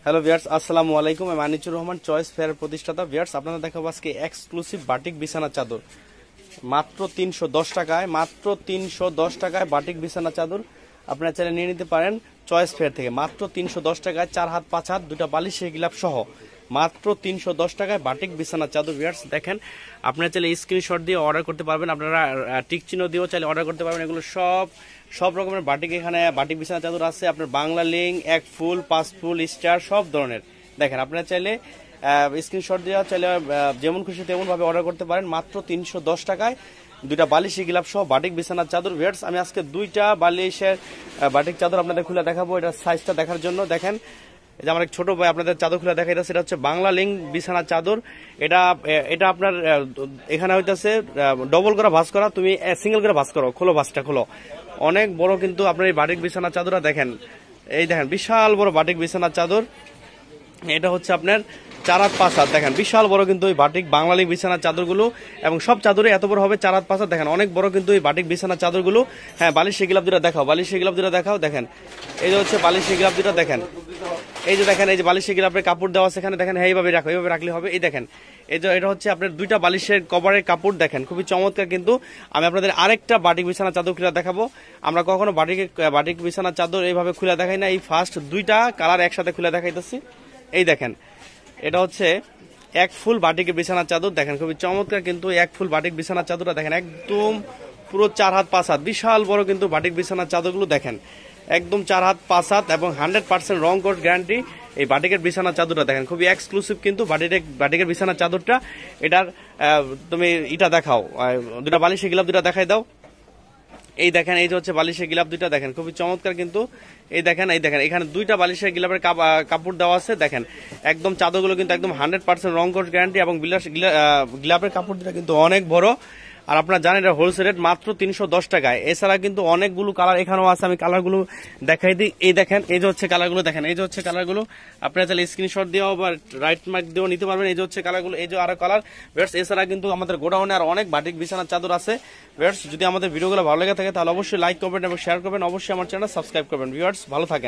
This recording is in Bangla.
হ্যালো ভিউয়ার্স, আসসালামু আলাইকুম। আমি আনিচুর রহমান, চয়েস ফেয়ার প্রতিষ্ঠাতা। ভিউয়ার্স, আপনাদের দেখাবো আজকে এক্সক্লুসিভ বাটিক বিছানা চাদর মাত্র 310 টাকায়। মাত্র 310 টাকায় বাটিক বিছানা চাদর আপনারা চাইলে নিয়ে নিতে পারেন চয়েস ফেয়ার থেকে। মাত্র 310 টাকায় 4 হাত 5 হাত দুটা বালিশ গিলাপ সহ মাত্র 310 টাকায় বাটিক বিছানা চাদর। ভিউয়ার্স দেখেন, আপনারা চাইলে স্ক্রিনশট দিয়ে অর্ডার করতে পারবেন, আপনারা টিক চিহ্ন দিয়েও চাইলে অর্ডার করতে পারবেন। এগুলো সব রকমের বাটিক, এখানে বাটিক বিছানা চাদর আছে আপনার বাংলা লিং, 1 ফুল, 5 ফুল, স্টার, সব ধরনের। দেখেন, আপনারা চাইলে স্ক্রিনশট দিয়ে চাইলে যেমন খুশি তেমন ভাবে অর্ডার করতে পারেন। মাত্র 310 টাকায় দুইটা বালিশি গিলাপ সহ বাটিক বিছানার চাদর। ভিউয়ার্স, আমি আজকে দুইটা বালিশের বাটিক চাদর আপনাদের খুলে দেখাবো, এটা সাইজটা দেখার জন্য। দেখেন, এই যে আমার এক ছোট ভাই আপনাদের চাদর খুলে দেখাই, সেটা হচ্ছে বাংলা লিং বিছানার চাদর। এটা আপনার এখানে হইতেছে ডবল করে ভাঁজ করা, তুমি সিঙ্গেল করে ভাঁজ করো, খোলো ভাঁজটা খোলো। অনেক বড় কিন্তু আপনার এই বাটিক বিছানার চাদরটা দেখেন, এই দেখেন বিশাল বড় বাটিক বিছানার চাদর। এটা হচ্ছে আপনার 4 হাত 5 হাত। দেখেন বিশাল বড় কিন্তু এই বাটিক বাঙালি বিছানার চাদরগুলো, এবং সব চাদরে এত বড় হবে 4 হাত 5 হাত। দেখেন অনেক বড় কিন্তু এই বাটিক বিছানার চাদরগুলো। হ্যাঁ, বালিশ গিলাপ দুটো দেখাও, বালিশ গিলাপ দুটো দেখাও। দেখেন, এই যে হচ্ছে বালিশ গিলাপ দুটো। দেখেন, এই যে দেখেন, এই যে বালিশ গিলাপের কাপড় দেওয়া আছে এখানে। দেখেন, এইভাবে রাখো, এইভাবে রাখলে হবে। এই দেখেন, এই যে এটা হচ্ছে আপনার দুইটা বালিশের কভারের কাপড়। দেখেন খুবই চমৎকার কিন্তু। আমি আপনাদের আরেকটা বাটিক বিছানার চাদর খুলে দেখাবো। আমরা কখনো বাটিক বিছানার চাদর এইভাবে খুলে দেখাই না। এই ফার্স্ট দুইটা কালার একসাথে খুলে দেখাইতেছি। এই দেখেন, এটা হচ্ছে 1 ফুল বাটিকের বিছানার চাদর। দেখেন খুবই চমৎকার কিন্তু 1 ফুল বাটিক বিছানার চাদরটা। দেখেন একদম পুরো 4 হাত 5 হাত, বিশাল বড় কিন্তু বাটিক বিছানার চাদরগুলো। দেখেন একদম 4 হাত 5 হাত এবং 100% রং কোট গ্যারান্টি এই বাটিকের বিছানার চাদরটা। দেখেন খুবই এক্সক্লুসিভ কিন্তু বাটিকের বিছানার চাদরটা। এটার তুমি এটা দেখাও, দুটা বালিশের গিলাপ দুটা দেখাই দাও। এই দেখেন, এই যে হচ্ছে বালিশের গিলাপ দুইটা। দেখেন খুবই চমৎকার কিন্তু। এই দেখেন এখানে দুইটা বালিশের গিলাপের কাপড় দেওয়া আছে। দেখেন একদম চাদরগুলো কিন্তু একদম 100% রং কোট গ্যারান্টি, এবং গিলাপের কাপড় দুটা কিন্তু অনেক বড়। আর আপনারা জানেন এটা হোলসেল রেট মাত্র 310 টাকায়। এছাড়া কিন্তু অনেকগুলো কালার এখানেও আছে, আমি কালারগুলো দেখাই দিই। এই দেখেন, এই যে হচ্ছে কালারগুলো। দেখেন, এই যে হচ্ছে কালারগুলো। আপনারা চাইলে স্ক্রিনশট দিয়েও বা রাইট মার্ক দিয়েও নিতে পারবেন। এই যে হচ্ছে কালারগুলো, এই যে আরো কালার। ভিউয়ার্স, এছাড়া কিন্তু আমাদের গোডাউনে আর অনেক বাটিক বিছানার চাদর আছে। ভিউয়ার্স, যদি আমাদের ভিডিওগুলো ভালো লেগে থাকে তাহলে অবশ্যই লাইক করবেন এবং শেয়ার করবেন। অবশ্যই আমার চ্যানেল সাবস্ক্রাইব করবেন। ভিউয়ার্স, ভালো থাকেন।